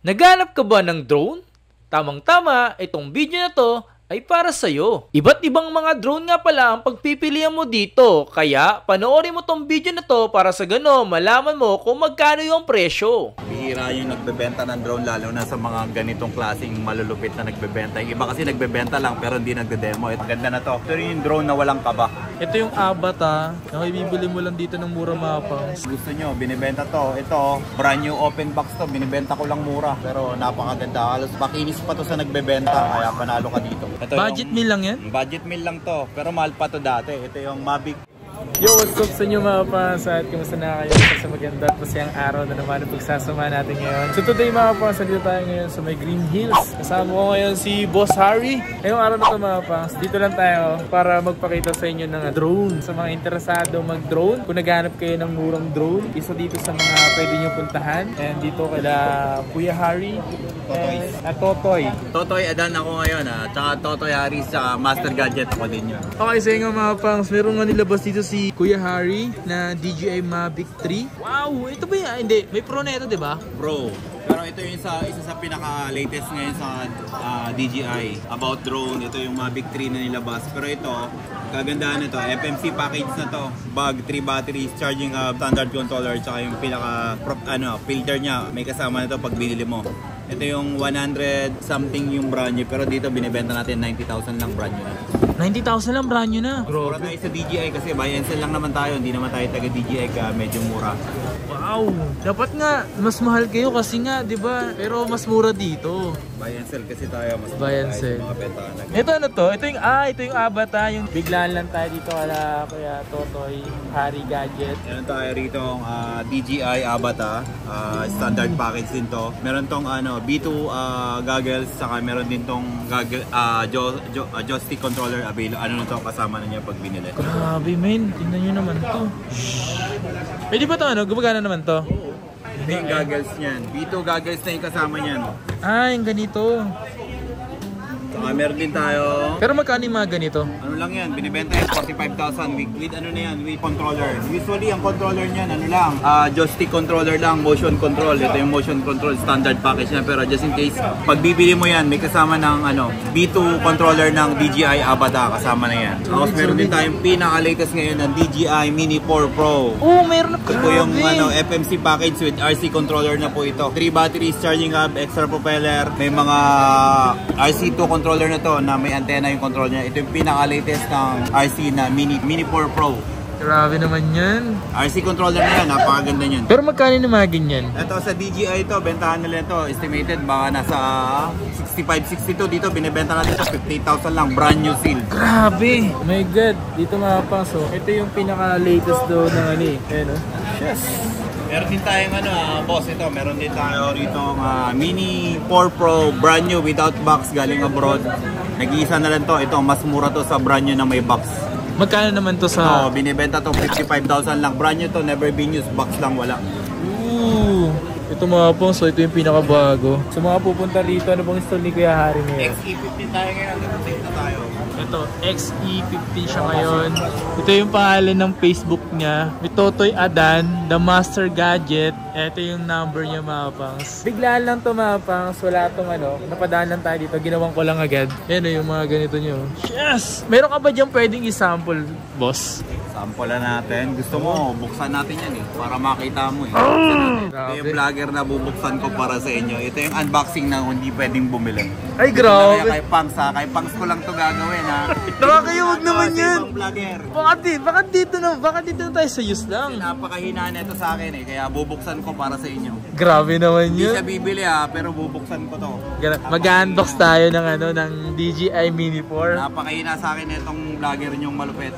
Naghanap ka ba ng drone? Tamang-tama, itong video na to ay para sa'yo. Iba't ibang mga drone nga pala ang pagpipilian mo dito. Kaya, panoorin mo tong video na to para sa gano'n malaman mo kung magkano yung presyo. Bihira yung nagbebenta ng drone lalo na sa mga ganitong klaseng malulupit na nagbebenta. Yung iba kasi nagbebenta lang pero hindi nagde-demo. Ito, ganda na to. Ito yung drone na walang kaba. Ito yung Abata na ibibili mo lang dito ng mura mapa. Gusto nyo, binibenta to. Ito, brand new open box to. Binibenta ko lang mura. Pero napakaganda. Halos makinis pa to sa nagbebenta. Kaya panalo ka dito. Ito Budget meal lang yan? Budget meal lang to. Pero mahal pa to dati. Ito yung Mavic. Yo, what's up sa inyo mga pansat? Kamusta na kayo sa maganda at masayang araw na naman ang pagsasama natin ngayon. So today mga pansat, dito tayo ngayon sa may Green Hills. Kasama ko ngayon si Boss Harry. Ngayong araw na ito mga pansat, dito lang tayo para magpakita sa inyo ng drone. Sa mga interesado mag-drone, kung naghanap kayo ng murang drone, isa dito sa mga pwede nyo puntahan. And dito kala Kuya Harry at Totoy. Totoy Adan ako ngayon ha. Tsaka Totoy Harris sa Master Gadget ako din yun. Okay, sa inyo mga pangs, meron nga nilabas dito si Kuya Harry na DJI Mavic 3. Wow! Ito ba yan? Hindi. May Pro na ito, di ba? Pro. Pero ito yung isa sa pinaka-latest ngayon sa DJI about drone. Ito yung Mavic 3 na nilabas. Pero ito, kagandahan nito, FMC package na to. Bag, 3 batteries, charging standard controller, tsaka yung filter niya. May kasama nito pag binili mo. Ito yung 100 something yung brand new. Pero dito binibenta natin 90,000 lang brand new na. 90,000 lang brand new na. Mura tayo sa DJI kasi buy and sell lang naman tayo. Hindi naman tayo taga DJI kaya medyo mura. Wow! Dapat nga, mas mahal kayo kasi nga, di ba? Pero mas mura dito. Buy and sell kasi tayo. Mas Buy and sell. Mga bentahan. Ito ano to? Ito yung Abata. Yung biglaan lang tayo dito kala Kuya Totoy, Harry Gadget. Meron tayo rito DJI Abata. Standard package din to. Meron tong B2 goggles. Saka meron din tong joystick controller available. Ano na to? Kasama na niya pag binili. Grabe men. Tingnan nyo naman to. Pwede ba to gumagana naman to? Ito yung goggles niyan. B2 goggles na yung kasama niyan. Ah, yung ganito. Meron din tayo. Pero magkano yung mga ganito? Ano lang yan, binibenta yan 45,000 with ano na yan, with controller. Usually ang controller niyan ano lang, joystick controller lang, motion control. Ito yung motion control standard package niya, pero just in case pag bibili mo yan, may kasama ng B2 controller ng DJI Abata, kasama na yan. Tapos meron din tayong pinaka-latest ngayon ng DJI Mini 4 Pro. Oh, meron na Ito po yung FMC package with RC controller na po ito. 3 batteries, charging hub, extra propeller, may mga RC2 controller na to na may antena yung control niya. Ito yung pinaka-latest ng RC na Mini 4 Pro. Grabe naman yan. RC controller na yan, napakaganda niyan. Pero magkano yung mga ganyan? Ito sa DJI ito, bentahan nila ito, estimated baka nasa 65-62 dito, binibenta natin ito 58,000 lang, brand new seal. Grabe! Oh my God, dito mapasok. Ito yung pinaka-latest daw ng Yes! Meron din tayong boss, ito, meron din tayo rito Mini 4 Pro, brand new without box, galing abroad. Nag-iisa na lang to, ito, mas mura to sa brand new na may box. Magkano naman to sa... Binibenta to 55,000 lang, brand new to, never been used, box lang, wala. Ooh! Ito mga pong, so ito yung pinakabago. Sa mga pupunta rito, ano bang install ni Kuya Harry ngayon? XE15 tayo ngayon, nag-update na tayo. Ito, XE15 siya ngayon. Ito yung pangalan ng Facebook niya. May Totoy Adan, The Master Gadget. Ito yung number niya mga pangs. Biglaan lang to mga pangs. Wala tong napadaan lang tayo dito. Ginawan ko lang agad. Yan yung mga ganito nyo. Yes! Meron ka ba dyan pwedeng i-sample, boss? Sample na natin. Gusto mo, buksan natin yan para makita mo eh. Ito yung vlogger na bubuksan ko para sa inyo. Ito yung unboxing na hindi pwedeng bumili. Ay, grabe. Kay Pangs Kay Pangs ko lang to gagawin ha. Nakakayawag naman yan. Vlogger. Baka dito na tayo sa use lang. Napakahina na ito sa akin eh. Kaya bubuksan ko para sa inyo. Grabe naman Hindi yun. siya bibili pero bubuksan ko to. Mag-unbox tayo ng DJI Mini 4. Napakahina sa akin itong vlogger nyong malupit.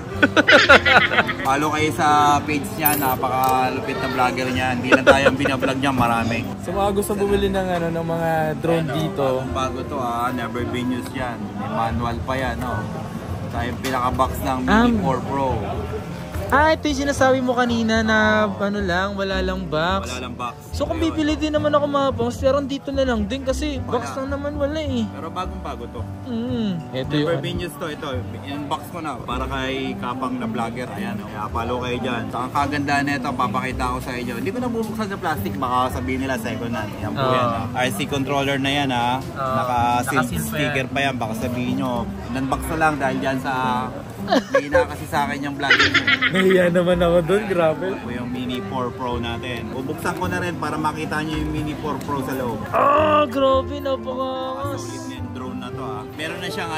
Follow kayo sa page niya, napakalupit na vlogger niya. Hindi lang tayo ang binablog niya, marami. Sa mga gusto bumili ng mga drone dito. Bago to never been used yan. May manual pa yan, no. Sa yung pinaka-box ng Mini 4 Pro. Ah, ito yung sinasabi mo kanina na ano lang, wala lang box. Wala lang box. So kung bibili din naman ako mga pangs, pero dito na lang din kasi box lang naman wala eh. Pero bagong-bago to. Ito Never yung been used to. Ito, in-box ko na para kay kapang na vlogger. Ayan, kaya follow kayo dyan. So, ang kagandaan nito, papakita ko sa inyo. Hindi ko na bubuksan sa plastic, baka sabihin nila second hand. Yan po yan. RC controller na yan ha. Naka-seal sticker pa yan. Baka sabihin nyo, in-unbox na lang dahil dyan sa... Hindi na kasi sa akin yung vlogger nyo. nahiya naman ako doon, grabe. Ito yung Mini 4 Pro natin. Bubuksan ko na rin para makita nyo yung Mini 4 Pro sa loob. Ah, grabe, napakangas. Solid na yung drone na to ha. Meron na siyang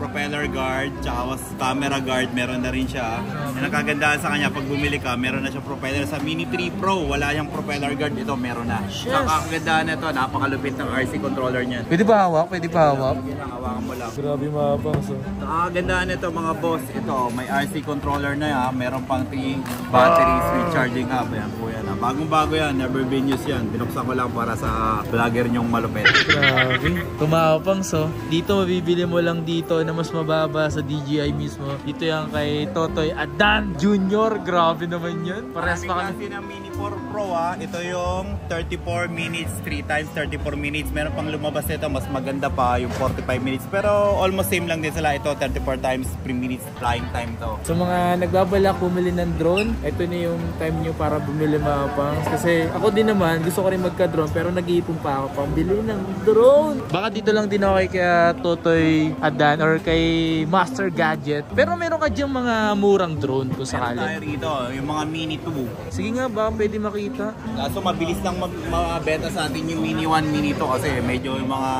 propeller guard, tsaka camera guard, meron na rin siya. Ang nakagandahan sa kanya, pag bumili ka, meron na siyang propeller. Sa Mini 3 Pro, wala yung propeller guard. Ito, meron na. Yes. Ang kagandahan nito, napakalupit ng RC controller niya. Pwede ba hawak? Pwede ba hawak? Sige lang, hawakan mo lang. Grabe mga pangs. Ang kagandahan nito mga boss, ito, may RC controller na yan. Meron pang 3 batteries with charging hub. Yan po yan. Bagong-bago yan, never been used yan. Binuksan ko lang para sa vlogger nyong malupit. Grabe. Tumapang so. Dito mabibili mo lang dito na mas mababa sa DJI mismo. Dito yan kay Totoy Adan Jr. Grabe naman yun. Parehas pa Kasi ng Mini 4 Pro ha. Ito yung 34 minutes, 3 times 34 minutes. Meron pang lumabas nito, mas maganda pa yung 45 minutes. Pero almost same lang din sila. Ito 34 times 3 minutes flying time to. So mga nagbabalak bumili ng drone, ito na yung time nyo para bumili mga pangs. Kasi ako din naman, gusto ko rin magka-drone pero nag-iipon pa ako pang bili ng drone. Baka dito lang din ako kay Totoy Adan or kay Master Gadget. Pero meron ka diyang mga murang drone kung sakali. Meron tayo rito, yung mga Mini 2. Sige nga, baka pwede makita. Kaso mabilis lang mabenta sa atin yung Mini 1, Mini 2 kasi medyo yung mga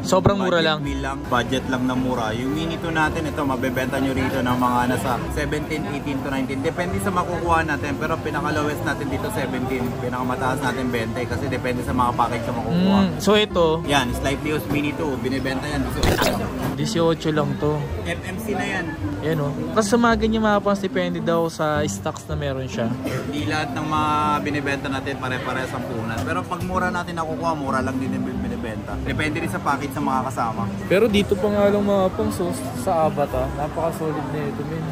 Sobrang mura lang. Budget lang na mura. Yung Mini 2 natin, ito mabebenta nyo rito ng mga nasa 17, 18 to 19. Depende sa makukuha natin, pero pinaka-lowest natin dito 17. Pinakamataas natin 20 kasi depende sa mga package na makukuha. So ito, Yan, Slightly Used Mini 2, binibenta yan. 18 lang to. FMC na yan. Yan o. Kasi sa mga ganyan mga pangs, depende daw sa stocks na meron siya. Hindi lahat ng mga binibenta natin pare-pare sa punan. Pero pag mura natin nakukuha, mura lang din yung binibenta. Depende rin sa package ng mga kasama. Pero dito pa nga lang mga pangs, sa Abata, napaka-solid na ito, men.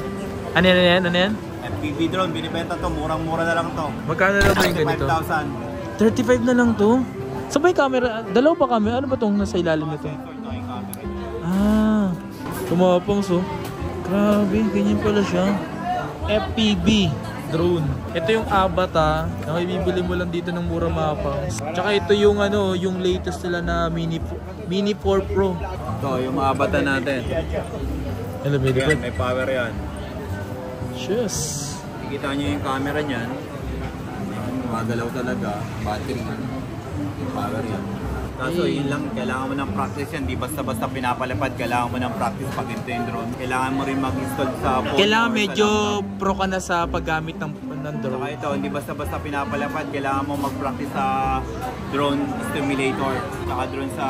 Ano yan? Ano yan? FPV drone, binibenta to, murang-mura na lang to. Magkano lang ba yung ganito? 35,000. 35 na lang to? Sabay camera, dalawa pa camera. Ano ba itong nasa ilalim nito? Ah, tumapang so. Grabe, ganyan pala siya. FPV drone. Ito yung Abata na may bibili mo lang dito ng mura mapa. Tsaka ito yung yung latest nila na Mini 4 Pro. Ito, yung Abata natin. Hello, Yan, may power yan. Yes. Nakikita nyo yung camera niyan. Gumagalaw talaga. Battery. Power yan. Kaso yun lang, kailangan mo ng practice yan. Di basta-basta pinapalipad, kailangan mo ng practice pag ito yung drone. Kailangan mo rin mag-install sa phone. Kailangan medyo pro ka na sa paggamit ng drone. Saka ito, hindi basta-basta pinapalipad, kailangan mo mag-practice sa drone stimulator. Saka drone sa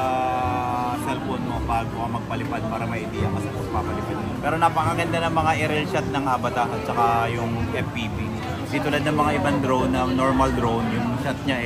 cellphone mo bago ka magpalipad para may idea kasi kung papalipad mo. Pero napakaganda ng mga aerial shot ng Abata at saka yung FPV. Di tulad ng mga ibang drone na normal drone, yung shot niya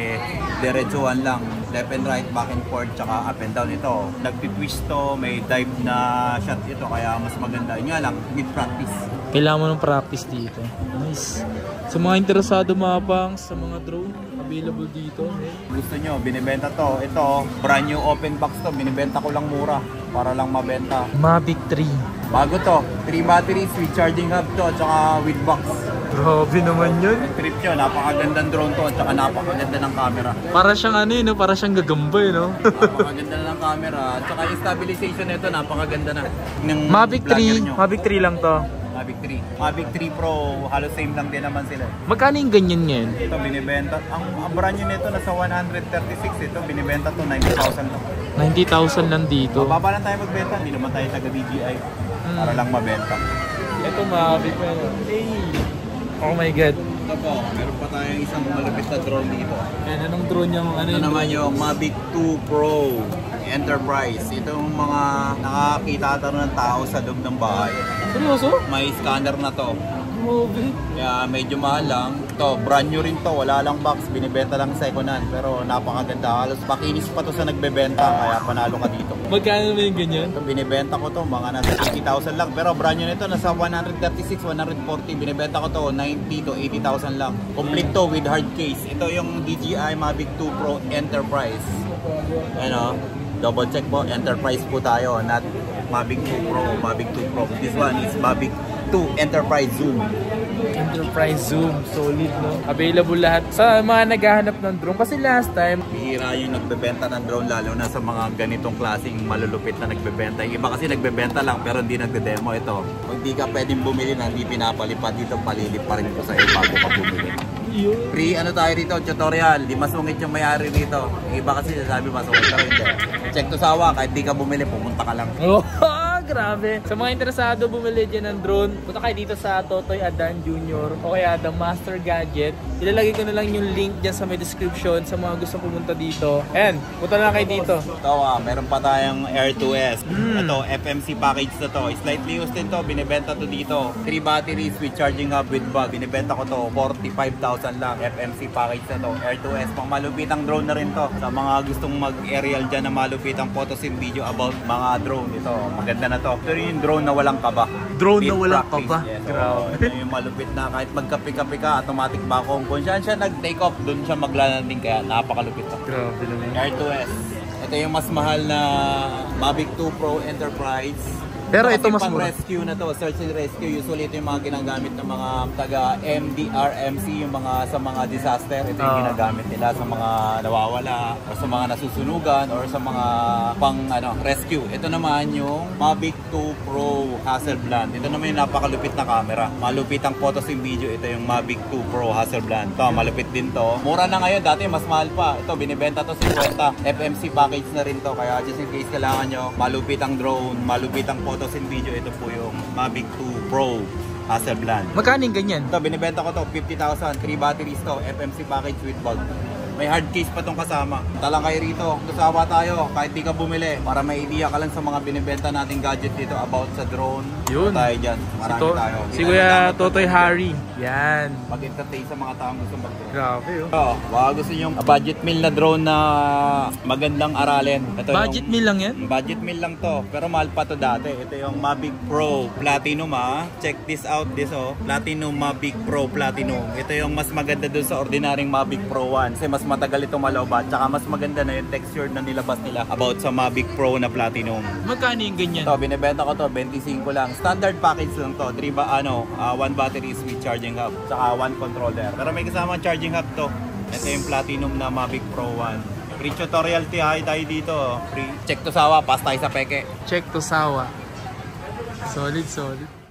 diretsuhan lang. Left and right, back and forth, tsaka up and down. Ito, nagtitwist to, may dive na shot ito, kaya mas maganda. Yun nga lang, with practice. Kailangan mo ng practice dito. Nice. Sa mga interesado mga pangs, sa mga drone, available dito. Gusto nyo, binibenta to. Ito, brand new open box to. Binibenta ko lang mura para lang mabenta. Mavic 3. Bago to, 3 batteries with charging hub to, tsaka with box. Grabe naman yun. Trip nyo, napakagandang drone to, tsaka napakaganda ng camera. Para siyang para siyang gagambay, no? Napakaganda na ng camera, tsaka yung stabilization nito, napakaganda na. Mavic 3, Mavic 3 lang to. Mavic 3. Mavic 3 Pro, halos same lang din naman sila. Magkano yung ganyan ngayon? Ito binibenta, ang brand new nito nasa 136, ito binibenta to 90,000 lang. 90,000 lang dito. Mababa lang tayo magbenta, hindi naman tayo taga DJI. Para lang mabenta. Ito Mavic na hey. Oh my god. Ito po, meron pa tayong isang malapit na drone dito. Yan, anong drone yung Ito naman yung Mavic 2 Pro Enterprise. Ito yung mga nakakita ng tao sa loob ng bahay. Seryoso? May scanner na to. Grabe. Kaya medyo mahal lang. Ito, brand new rin to. Wala lang box. Binibenta lang second hand. Pero napakaganda. Halos makinis pa to sa nagbebenta. Kaya panalo ka dito. Magkano naman yung ganyan? Ito, binibenta ko to. Mga nasa 80,000 lang. Pero brand new nito. Nasa 136, 140. Binibenta ko to. 90 to 80,000 lang. Complete to with hard case. Ito yung DJI Mavic 2 Pro Enterprise. Ano? Double check po. Enterprise po tayo. Not Mavic 2 Pro. Mavic 2 Pro. This one is Mavic 2 Enterprise Zoom. Enterprise Zoom. Solid, no? Available lahat sa mga naghahanap ng drone. Kasi last time, Bihira yung nagbebenta ng drone, lalo na sa mga ganitong klaseng malulupit na nagbebenta. Yung iba kasi nagbebenta lang pero hindi nagde-demo. Ito, kung di ka pwedeng bumili na hindi pinapalipad dito, palilip pa rin ko sa iyo bago ka bumili. Free ano tayo rito, tutorial. Di masungit yung may-ari rito. Yung iba kasi sabi masungit pero hindi. Check to sawa, kahit di ka bumili, pumunta ka lang. oh, grabe. Sa mga interesado bumili dyan ng drone, punta kayo dito sa Totoy Adan Jr. o kaya The Master Gadget. Ilalagay ko na lang yung link dyan sa may description sa mga gusto pumunta dito. Ayan, punta na lang kayo dito. Ito meron pa tayong Air 2S. Ito, FMC package na to. Slightly used din to, binibenta to dito. 3 batteries with charging hub with bag. Binibenta ko to, 45,000 lang. FMC package na to. Air 2S, pang malupitang drone na rin to. Sa mga gustong mag-aerial dyan na malupitang photos and video about mga drone. Ito, maganda na to. Ito yung drone na walang kaba. Drone Field na walang practice. kaba? Yes, Grabe. ito yung malupit na kahit magkape-kape ka, automatic vacuum. Kung saan siya nag-take off, doon siya maglalanding kaya napakalupit to. Grabe naman. Air 2S. Ito yung mas mahal na Mavic 2 Pro Enterprise. Pero ito mas pang mura. rescue na to, search and rescue. Usually ito yung mga ginagamit ng mga taga MDRMC, yung mga sa mga disaster. Ito yung ginagamit nila sa mga nawawala o sa mga nasusunugan or sa mga pang rescue. Ito naman yung Mavic 2 Pro Hasselblad. Ito naman yung napakalupit na camera. Malupit ang photos and video. Ito yung Mavic 2 Pro Hasselblad. Ito, malupit din to. Mura na ngayon, dati mas mahal pa. Ito, binibenta to 50. FMC package na rin to. Kaya just in case kailangan nyo, malupit ang drone, malupit ang photos and video, ito po yung Mavic 2 Pro Hasselblad. Magkano yung ganyan? Ito, binibenta ko to, 50,000, 3 batteries to, FMC package with bag. May hard case pa tong kasama. Talang kayo rito, kasawa tayo, kahit di ka bumili, para may idea ka lang sa mga binibenta nating gadget dito about sa drone. Yun. Tayo dyan, marami tayo. Si Kuya Totoy Harry. Yan. Mag-entertain sa mga taong gusto mag-drone. Grabe, oh. Oh, baka gusto nyo budget meal na drone na magandang aralin. Ito Budget meal lang yan? Budget meal lang to, pero mahal pa to dati. Ito yung Mavic Pro Platinum Check this out, Platinum Mavic Pro Platinum. Ito yung mas maganda dun sa ordinaryong Mavic Pro 1. Kasi mas matagal ito malobat. Tsaka mas maganda na yung texture na nilabas nila about sa Mavic Pro na Platinum. Magkano yung ganyan? Ito, binibenta ko to, 25 lang. Standard package lang to. 1 batteries with charging hub. Tsaka 1 controller. Pero may kasama charging hub to. Ito yung Platinum na Mavic Pro 1. Free tutorial tayo dito. Free. Check to sawa, pass tayo sa peke. Check to sawa. Solid, solid.